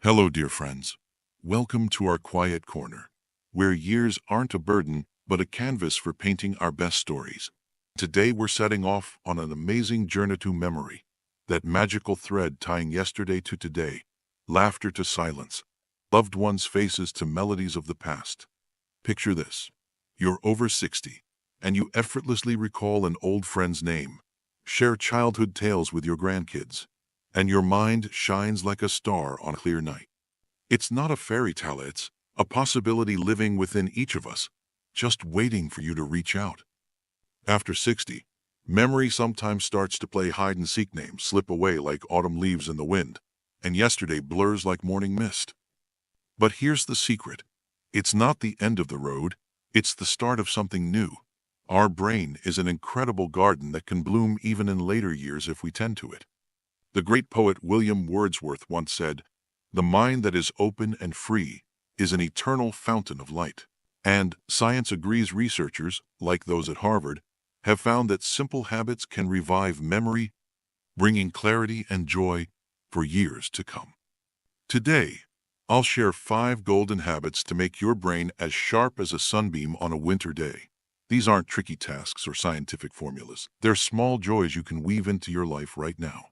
Hello, dear friends. Welcome to our quiet corner, where years aren't a burden, but a canvas for painting our best stories. Today, we're setting off on an amazing journey to memory, that magical thread tying yesterday to today, laughter to silence, loved ones' faces to melodies of the past. Picture this. You're over 60, and you effortlessly recall an old friend's name, share childhood tales with your grandkids, and your mind shines like a star on a clear night. It's not a fairy tale, it's a possibility living within each of us, just waiting for you to reach out. After 60, memory sometimes starts to play hide and seek, names slip away like autumn leaves in the wind, and yesterday blurs like morning mist. But here's the secret. It's not the end of the road, it's the start of something new. Our brain is an incredible garden that can bloom even in later years if we tend to it. The great poet William Wordsworth once said, "The mind that is open and free is an eternal fountain of light." And science agrees. Researchers, like those at Harvard, have found that simple habits can revive memory, bringing clarity and joy for years to come. Today, I'll share 5 golden habits to make your brain as sharp as a sunbeam on a winter day. These aren't tricky tasks or scientific formulas. They're small joys you can weave into your life right now.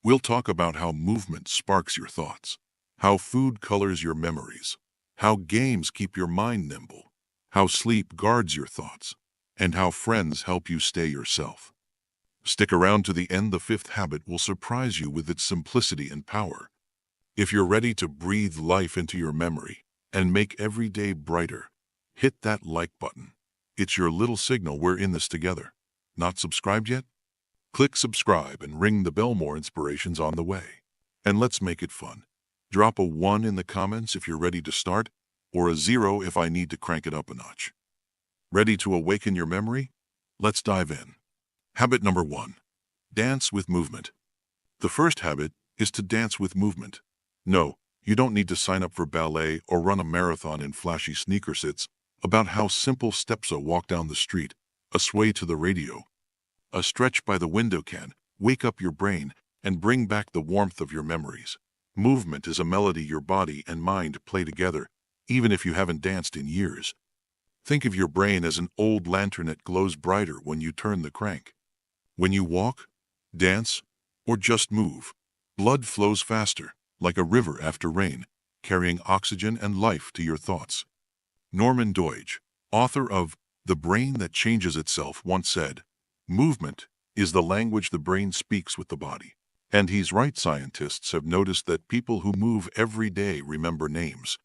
We'll talk about how movement sparks your thoughts, how food colors your memories, how games keep your mind nimble, how sleep guards your thoughts, and how friends help you stay yourself. Stick around to the end. The 5th habit will surprise you with its simplicity and power. If you're ready to breathe life into your memory and make every day brighter, hit that like button. It's your little signal we're in this together. Not subscribed yet? Click subscribe and ring the bell. More inspirations on the way. And let's make it fun. Drop a 1 in the comments if you're ready to start, or a 0 if I need to crank it up a notch. Ready to awaken your memory? Let's dive in. Habit number 1. Dance with movement. The first habit is to dance with movement. No, you don't need to sign up for ballet or run a marathon in flashy sneakers. It's about how simple steps: a walk down the street, a sway to the radio, a stretch by the window can wake up your brain and bring back the warmth of your memories. Movement is a melody your body and mind play together, even if you haven't danced in years. Think of your brain as an old lantern that glows brighter when you turn the crank. When you walk, dance, or just move, blood flows faster, like a river after rain, carrying oxygen and life to your thoughts. Norman Doidge, author of The Brain That Changes Itself, once said, "Movement is the language the brain speaks with the body." And he's right. Scientists have noticed that people who move every day remember names,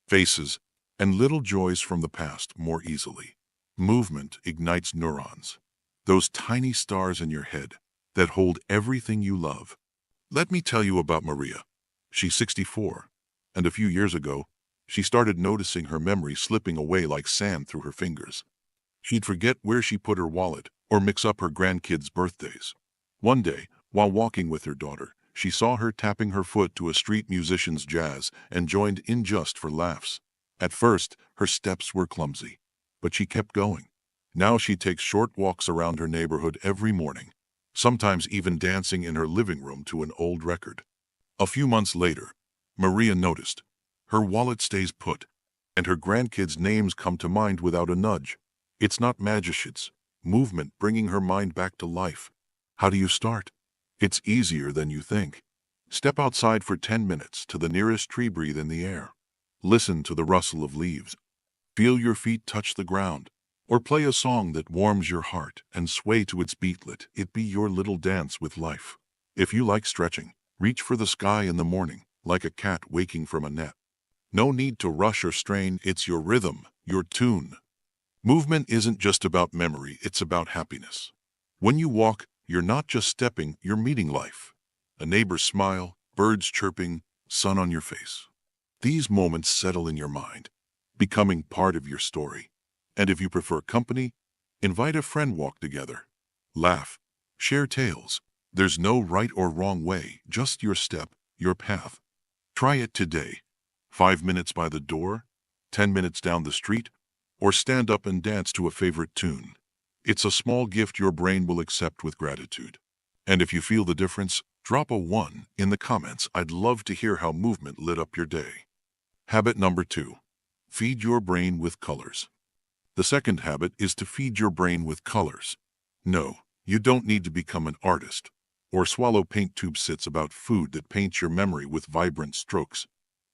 faces, and little joys from the past more easily. Movement ignites neurons, those tiny stars in your head that hold everything you love. Let me tell you about Maria. She's 64, and a few years ago, she started noticing her memory slipping away like sand through her fingers. She'd forget where she put her wallet or mix up her grandkids' birthdays. One day, while walking with her daughter, she saw her tapping her foot to a street musician's jazz and joined in just for laughs. At first, her steps were clumsy, but she kept going. Now she takes short walks around her neighborhood every morning, sometimes even dancing in her living room to an old record. A few months later, Maria noticed her wallet stays put, and her grandkids' names come to mind without a nudge. It's not magic, it's movement bringing her mind back to life. How do you start? It's easier than you think. Step outside for 10 minutes to the nearest tree, breathe in the air. Listen to the rustle of leaves. Feel your feet touch the ground. Or play a song that warms your heart and sway to its beat. Let it be your little dance with life. If you like stretching, reach for the sky in the morning, like a cat waking from a nap. No need to rush or strain. It's your rhythm, your tune. Movement isn't just about memory, it's about happiness. When you walk, you're not just stepping, you're meeting life. A neighbor's smile, birds chirping, sun on your face. These moments settle in your mind, becoming part of your story. And if you prefer company, invite a friend, walk together. Laugh, share tales. There's no right or wrong way, just your step, your path. Try it today. 5 minutes by the door, 10 minutes down the street, or stand up and dance to a favorite tune. It's a small gift your brain will accept with gratitude. And if you feel the difference, Drop a 1 in the comments. I'd love to hear how movement lit up your day. Habit number 2. Feed your brain with colors. The second habit is to feed your brain with colors. No, you don't need to become an artist or swallow paint tube sits about food that paints your memory with vibrant strokes.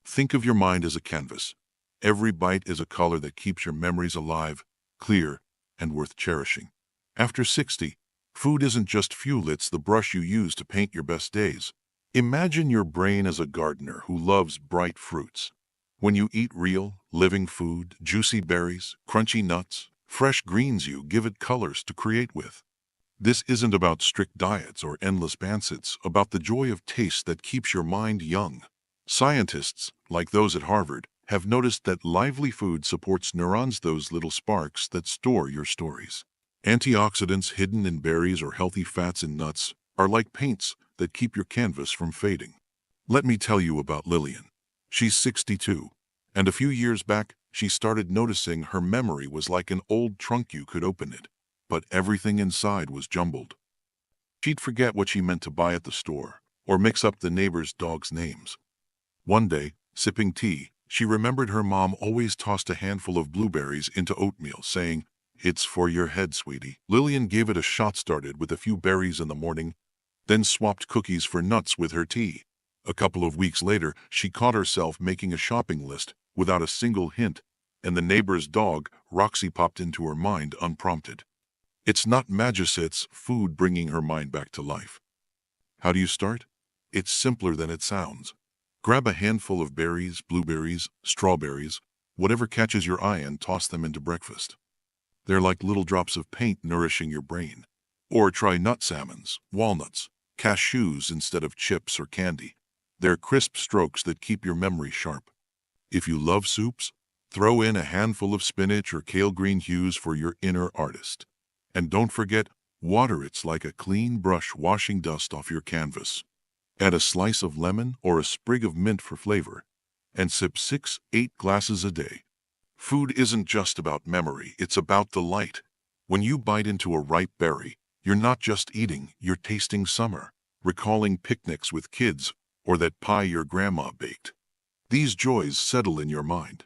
Think of your mind as a canvas. Every bite is a color that keeps your memories alive, clear, and worth cherishing. After 60, food isn't just fuel, it's the brush you use to paint your best days. Imagine your brain as a gardener who loves bright fruits. When you eat real, living food, juicy berries, crunchy nuts, fresh greens, you give it colors to create with. This isn't about strict diets or endless bans, it's about the joy of taste that keeps your mind young. Scientists, like those at Harvard, have noticed that lively food supports neurons, those little sparks that store your stories. Antioxidants hidden in berries or healthy fats in nuts are like paints that keep your canvas from fading. Let me tell you about Lillian. She's 62, and a few years back, she started noticing her memory was like an old trunk. You could open it, but everything inside was jumbled. She'd forget what she meant to buy at the store, or mix up the neighbor's dogs' names. One day, sipping tea, she remembered her mom always tossed a handful of blueberries into oatmeal, saying, "It's for your head, sweetie." Lillian gave it a shot, started with a few berries in the morning, then swapped cookies for nuts with her tea. A couple of weeks later, she caught herself making a shopping list without a single hint, and the neighbor's dog, Roxy, popped into her mind unprompted. It's not magic, it's food bringing her mind back to life. How do you start? It's simpler than it sounds. Grab a handful of berries, blueberries, strawberries, whatever catches your eye, and toss them into breakfast. They're like little drops of paint nourishing your brain. Or try nut salmons, walnuts, cashews instead of chips or candy. They're crisp strokes that keep your memory sharp. If you love soups, throw in a handful of spinach or kale green hues for your inner artist. And don't forget water. It's like a clean brush washing dust off your canvas. Add a slice of lemon or a sprig of mint for flavor, and sip 6-8 glasses a day. Food isn't just about memory, it's about delight. When you bite into a ripe berry, you're not just eating, you're tasting summer, recalling picnics with kids, or that pie your grandma baked. These joys settle in your mind,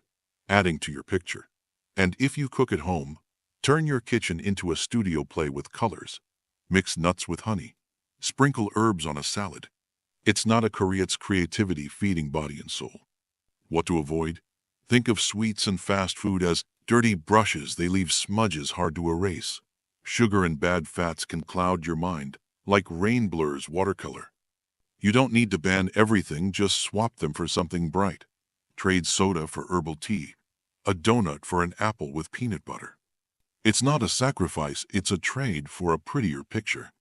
adding to your picture. And if you cook at home, turn your kitchen into a studio. Play with colors. Mix nuts with honey. Sprinkle herbs on a salad. It's not a curry, it's creativity feeding body and soul. What to avoid? Think of sweets and fast food as dirty brushes. They leave smudges hard to erase. Sugar and bad fats can cloud your mind, like rain blurs watercolor. You don't need to ban everything, just swap them for something bright. Trade soda for herbal tea, a donut for an apple with peanut butter. It's not a sacrifice, it's a trade for a prettier picture.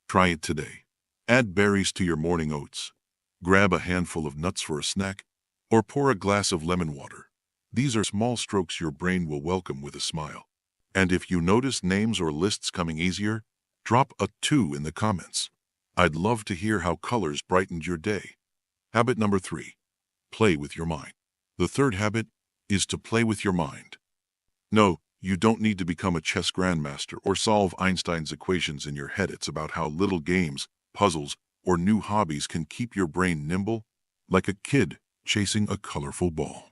Try it today. Add berries to your morning oats. Grab a handful of nuts for a snack, or pour a glass of lemon water. These are small strokes your brain will welcome with a smile. And if you notice names or lists coming easier, drop a 2 in the comments. I'd love to hear how colors brightened your day. Habit number 3. Play with your mind. The third habit is to play with your mind. No, you don't need to become a chess grandmaster or solve Einstein's equations in your head. It's about how little games, puzzles, or new hobbies can keep your brain nimble, like a kid chasing a colorful ball.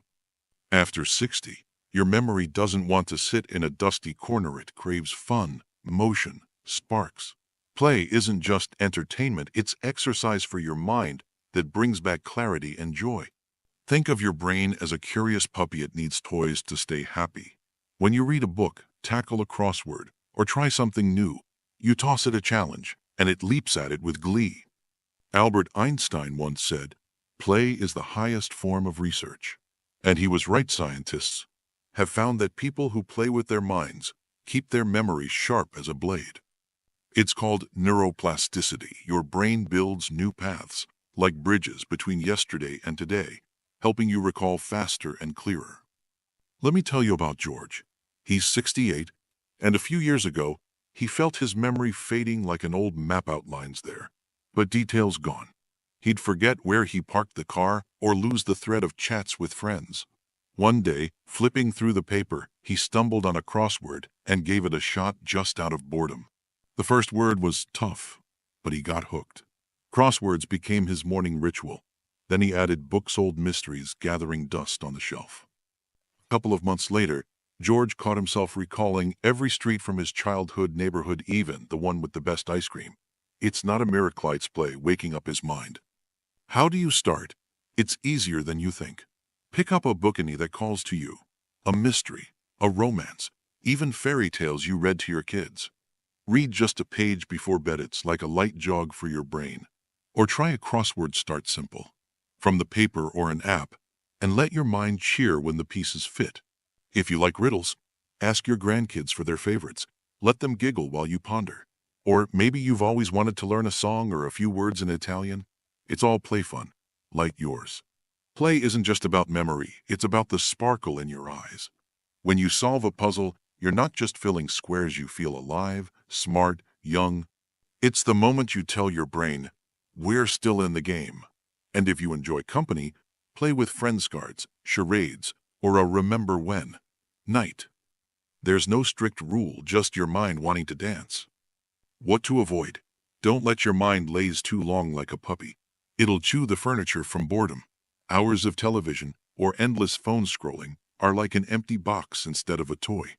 After 60, your memory doesn't want to sit in a dusty corner. It craves fun, motion, sparks. Play isn't just entertainment, it's exercise for your mind that brings back clarity and joy. Think of your brain as a curious puppy. It needs toys to stay happy. When you read a book, tackle a crossword, or try something new, you toss it a challenge, and it leaps at it with glee. Albert Einstein once said, "Play is the highest form of research." And he was right. Scientists have found that people who play with their minds keep their memory sharp as a blade. It's called neuroplasticity. Your brain builds new paths, like bridges between yesterday and today, helping you recall faster and clearer. Let me tell you about George. He's 68, and a few years ago, he felt his memory fading like an old map. Outlines there, but details gone. He'd forget where he parked the car or lose the thread of chats with friends. One day, flipping through the paper, he stumbled on a crossword and gave it a shot just out of boredom. The first word was tough, but he got hooked. Crosswords became his morning ritual. Then he added books, old mysteries gathering dust on the shelf. A couple of months later, George caught himself recalling every street from his childhood neighborhood, even the one with the best ice cream. It's not a Miraclites play waking up his mind. How do you start? It's easier than you think. Pick up a book that calls to you. A mystery, a romance, even fairy tales you read to your kids. Read just a page before bed. It's like a light jog for your brain. Or try a crossword. Start simple, from the paper or an app, and let your mind cheer when the pieces fit. If you like riddles, ask your grandkids for their favorites. Let them giggle while you ponder. Or maybe you've always wanted to learn a song or a few words in Italian. It's all play fun, like yours. Play isn't just about memory, it's about the sparkle in your eyes. When you solve a puzzle, you're not just filling squares, you feel alive, smart, young. It's the moment you tell your brain, we're still in the game. And if you enjoy company, play with friends cards, charades, or a remember when night. There's no strict rule, just your mind wanting to dance. What to avoid? Don't let your mind laze too long like a puppy. It'll chew the furniture from boredom. Hours of television or endless phone scrolling are like an empty box instead of a toy.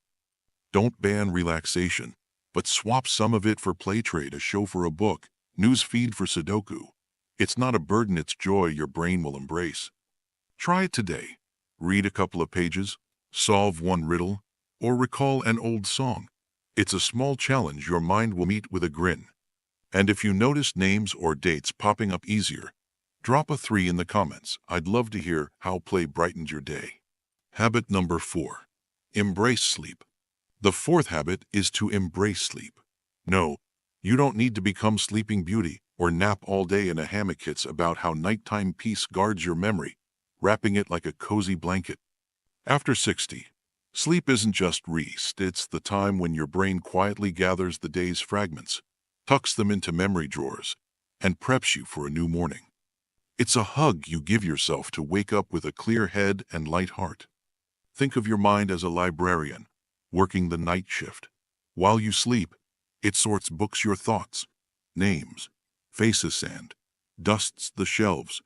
Don't ban relaxation, but swap some of it for play. Trade a show for a book, news feed for Sudoku. It's not a burden, it's joy your brain will embrace. Try it today. Read a couple of pages, solve one riddle, or recall an old song. It's a small challenge your mind will meet with a grin. And if you notice names or dates popping up easier, drop a 3 in the comments. I'd love to hear how play brightened your day. Habit number 4. Embrace sleep. The fourth habit is to embrace sleep. No, you don't need to become Sleeping Beauty or nap all day in a hammock. It's about how nighttime peace guards your memory, wrapping it like a cozy blanket. After 60, sleep isn't just rest, it's the time when your brain quietly gathers the day's fragments, tucks them into memory drawers, and preps you for a new morning. It's a hug you give yourself to wake up with a clear head and light heart. Think of your mind as a librarian, working the night shift. While you sleep, it sorts books, your thoughts, names, faces, and dusts the shelves.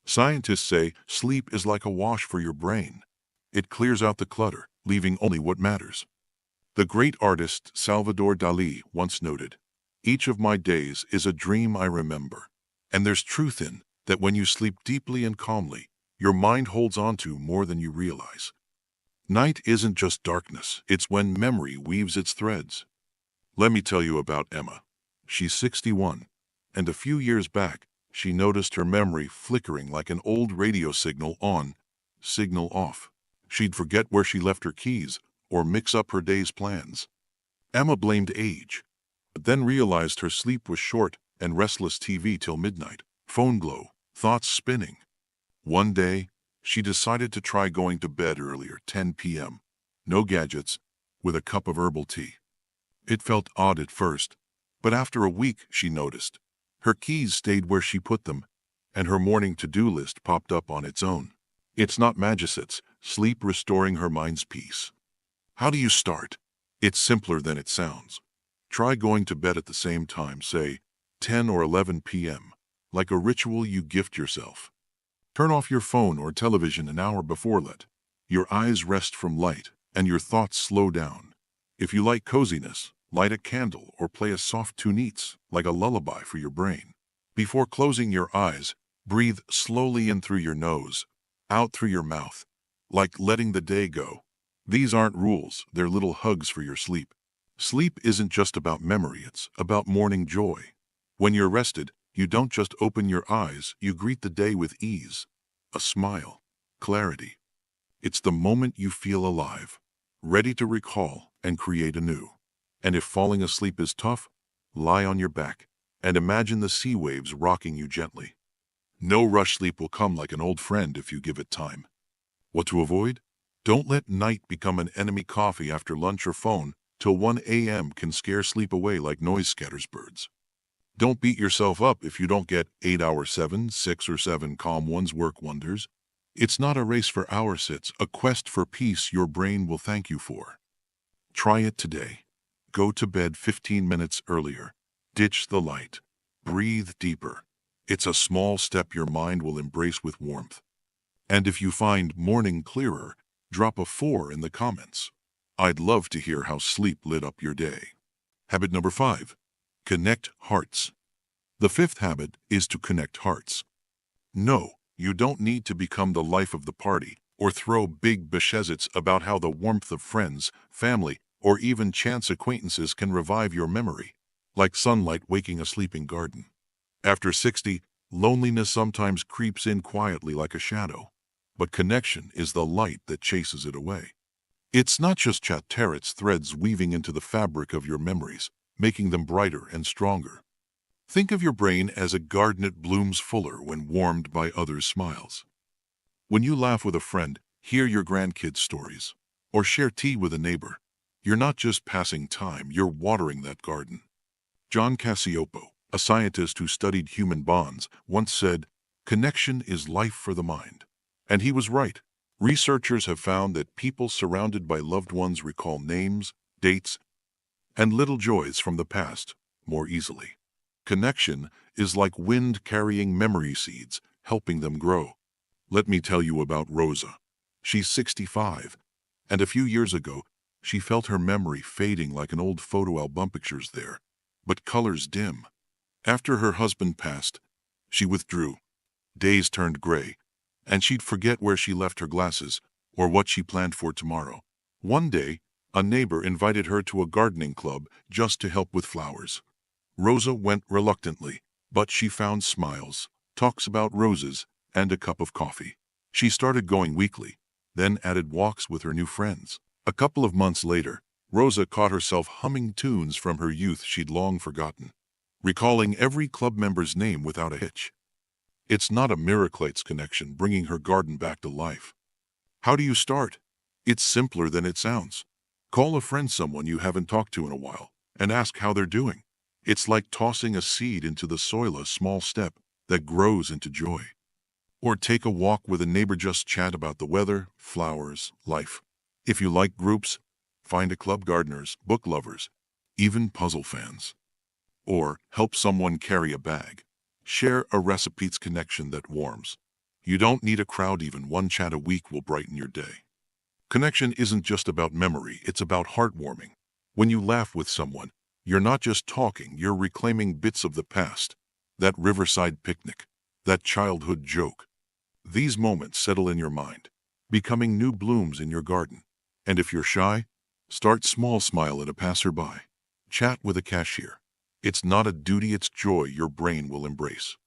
Scientists say sleep is like a wash for your brain. It clears out the clutter, leaving only what matters. The great artist Salvador Dalí once noted, "Each of my days is a dream I remember." And there's truth in that. When you sleep deeply and calmly, your mind holds on to more than you realize. Night isn't just darkness, it's when memory weaves its threads. Let me tell you about Emma. She's 61, and a few years back, she noticed her memory flickering like an old radio signal on, signal off. She'd forget where she left her keys or mix up her day's plans. Emma blamed age, but then realized her sleep was short and restless. TV till midnight, phone glow, thoughts spinning. One day, she decided to try going to bed earlier, 10 p.m. No gadgets, with a cup of herbal tea. It felt odd at first, but after a week she noticed. Her keys stayed where she put them, and her morning to-do list popped up on its own. It's not magic, it's sleep restoring her mind's peace. How do you start? It's simpler than it sounds. Try going to bed at the same time, say 10 or 11 p.m., like a ritual you gift yourself. Turn off your phone or television an hour before. Let your eyes rest from light and your thoughts slow down. If you like coziness, light a candle or play a soft tune, like a lullaby for your brain. Before closing your eyes, breathe slowly in through your nose, out through your mouth, like letting the day go. These aren't rules, they're little hugs for your sleep. Sleep isn't just about memory, it's about morning joy. When you're rested, you don't just open your eyes, you greet the day with ease, a smile, clarity. It's the moment you feel alive, ready to recall and create anew. And if falling asleep is tough, lie on your back and imagine the sea waves rocking you gently. No rush, sleep will come like an old friend if you give it time. What to avoid? Don't let night become an enemy. Coffee after lunch or phone till 1 a.m. can scare sleep away like noise scatters birds. Don't beat yourself up if you don't get 8 hours. 6 or 7 calm ones work wonders. It's not a race for hours, it's a quest for peace your brain will thank you for. Try it today. Go to bed 15 minutes earlier. Ditch the light. Breathe deeper. It's a small step your mind will embrace with warmth. And if you find morning clearer, drop a 4 in the comments. I'd love to hear how sleep lit up your day. Habit number 5. Connect hearts. The fifth habit is to connect hearts. No, you don't need to become the life of the party or throw big beshezits about how the warmth of friends, family, or even chance acquaintances can revive your memory, like sunlight waking a sleeping garden. After 60, loneliness sometimes creeps in quietly like a shadow, but connection is the light that chases it away. It's not just chatter, it's threads weaving into the fabric of your memories, making them brighter and stronger. Think of your brain as a garden that blooms fuller when warmed by others' smiles. When you laugh with a friend, hear your grandkids' stories, or share tea with a neighbor, you're not just passing time, you're watering that garden. John Cacioppo, a scientist who studied human bonds, once said, "Connection is life for the mind." And he was right. Researchers have found that people surrounded by loved ones recall names, dates, and little joys from the past more easily. Connection is like wind carrying memory seeds, helping them grow. Let me tell you about Rosa. She's 65, and a few years ago, she felt her memory fading like an old photo album. Pictures there, but colors dim. After her husband passed, she withdrew. Days turned gray, and she'd forget where she left her glasses or what she planned for tomorrow. One day, a neighbor invited her to a gardening club just to help with flowers. Rosa went reluctantly, but she found smiles, talks about roses, and a cup of coffee. She started going weekly, then added walks with her new friends. A couple of months later, Rosa caught herself humming tunes from her youth she'd long forgotten, recalling every club member's name without a hitch. It's not a miracle, it's connection bringing her garden back to life. How do you start? It's simpler than it sounds. Call a friend, someone you haven't talked to in a while, and ask how they're doing. It's like tossing a seed into the soil, a small step that grows into joy. Or take a walk with a neighbor, just chat about the weather, flowers, life. If you like groups, find a club, gardeners, book lovers, even puzzle fans. Or help someone carry a bag. Share a recipe. It's connection that warms. You don't need a crowd, even one chat a week will brighten your day. Connection isn't just about memory, it's about heartwarming. When you laugh with someone, you're not just talking, you're reclaiming bits of the past. That riverside picnic, that childhood joke. These moments settle in your mind, becoming new blooms in your garden. And if you're shy, start small, smile at a passerby. Chat with a cashier. It's not a duty, it's joy your brain will embrace.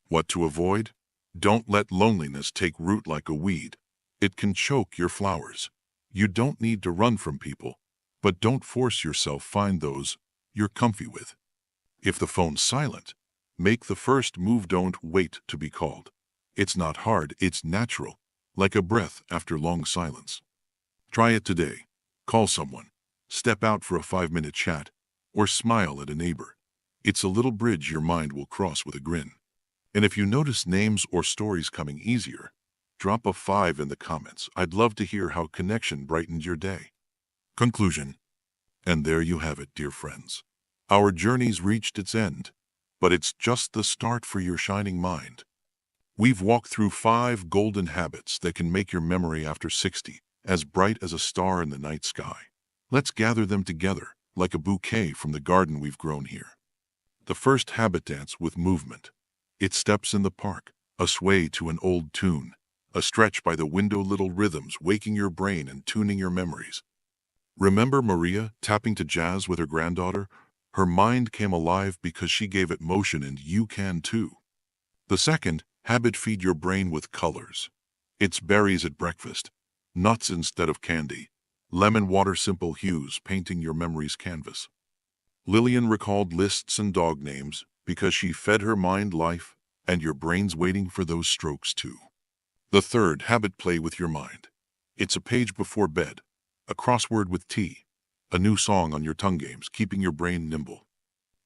What to avoid? Don't let loneliness take root like a weed. It can choke your flowers. You don't need to run from people, but don't force yourself. Find those you're comfy with. If the phone's silent, make the first move. Don't wait to be called. It's not hard, it's natural, like a breath after long silence. Try it today. Call someone, step out for a 5-minute chat, or smile at a neighbor. It's a little bridge your mind will cross with a grin. And if you notice names or stories coming easier, drop a 5 in the comments. I'd love to hear how connection brightened your day. Conclusion. And there you have it, dear friends. Our journey's reached its end, but it's just the start for your shining mind. We've walked through 5 golden habits that can make your memory after 60 as bright as a star in the night sky. Let's gather them together like a bouquet from the garden we've grown here. The first habit: dance with movement. It steps in the park, a sway to an old tune, a stretch by the window, little rhythms waking your brain and tuning your memories. Remember Maria tapping to jazz with her granddaughter? Her mind came alive because she gave it motion, and you can too. The second habit: feed your brain with colors. It's berries at breakfast, nuts instead of candy, lemon water, simple hues painting your memory's canvas. Lillian recalled lists and dog names because she fed her mind life, and your brain's waiting for those strokes too. The third habit: play with your mind. It's a page before bed, a crossword with tea, a new song on your tongue, games keeping your brain nimble.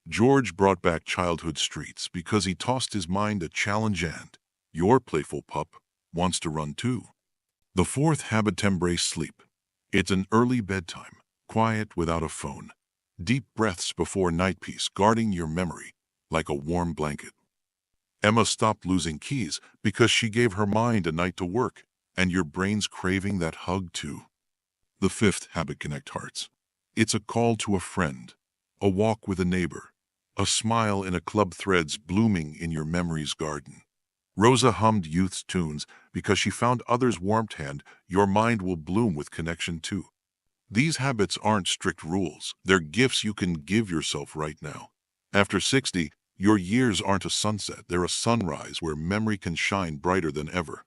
George brought back childhood streets because he tossed his mind a challenge, and your playful pup wants to run too. The fourth habit: embrace sleep. It's an early bedtime, quiet without a phone, deep breaths before night, peace guarding your memory like a warm blanket. Emma stopped losing keys because she gave her mind a night to work, and your brain's craving that hug too. The fifth habit: connect hearts. It's a call to a friend, a walk with a neighbor, a smile in a club, threads blooming in your memory's garden. Rosa hummed youth's tunes because she found others' warmth, and your mind will bloom with connection too. These habits aren't strict rules, they're gifts you can give yourself right now. After 60, your years aren't a sunset, they're a sunrise where memory can shine brighter than ever.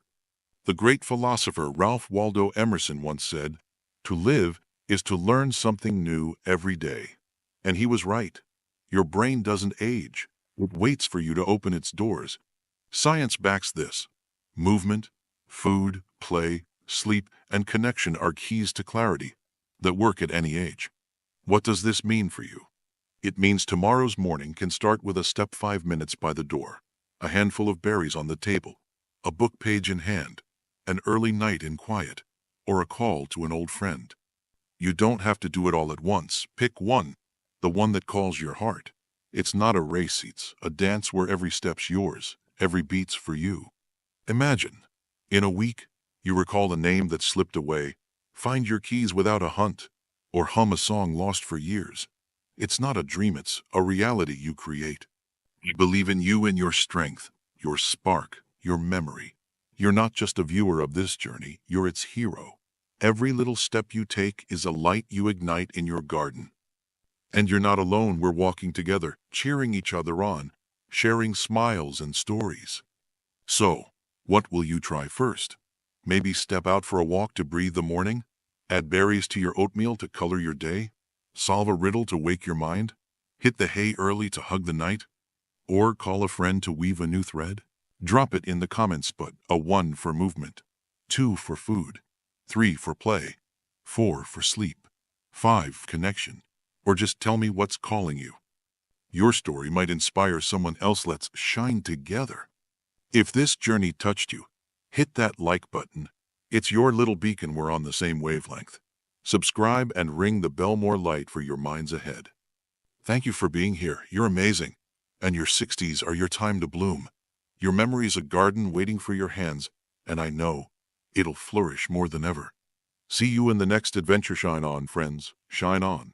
The great philosopher Ralph Waldo Emerson once said, "To live is to learn something new every day." And he was right. Your brain doesn't age. It waits for you to open its doors. Science backs this. Movement, food, play, sleep, and connection are keys to clarity that work at any age. What does this mean for you? It means tomorrow's morning can start with a step 5 minutes by the door, a handful of berries on the table, a book page in hand, an early night in quiet, or a call to an old friend. You don't have to do it all at once. Pick one, the one that calls your heart. It's not a race, it's a dance where every step's yours, every beat's for you. Imagine, in a week, you recall a name that slipped away, find your keys without a hunt, or hum a song lost for years. It's not a dream, it's a reality you create. You believe in you and your strength, your spark, your memory. You're not just a viewer of this journey, you're its hero. Every little step you take is a light you ignite in your garden. And you're not alone, we're walking together, cheering each other on, sharing smiles and stories. So, what will you try first? Maybe step out for a walk to breathe the morning? Add berries to your oatmeal to color your day? Solve a riddle to wake your mind? Hit the hay early to hug the night? Or call a friend to weave a new thread? Drop it in the comments. But a 1 for movement, 2 for food, 3 for play, 4 for sleep, 5 connection. Or just tell me what's calling you. Your story might inspire someone else. Let's shine together. If this journey touched you, hit that like button. It's your little beacon, we're on the same wavelength. Subscribe and ring the bell, more light for your minds ahead. Thank you for being here, you're amazing. And your 60s are your time to bloom. Your memory's a garden waiting for your hands, and I know it'll flourish more than ever. See you in the next adventure. Shine on, friends, shine on.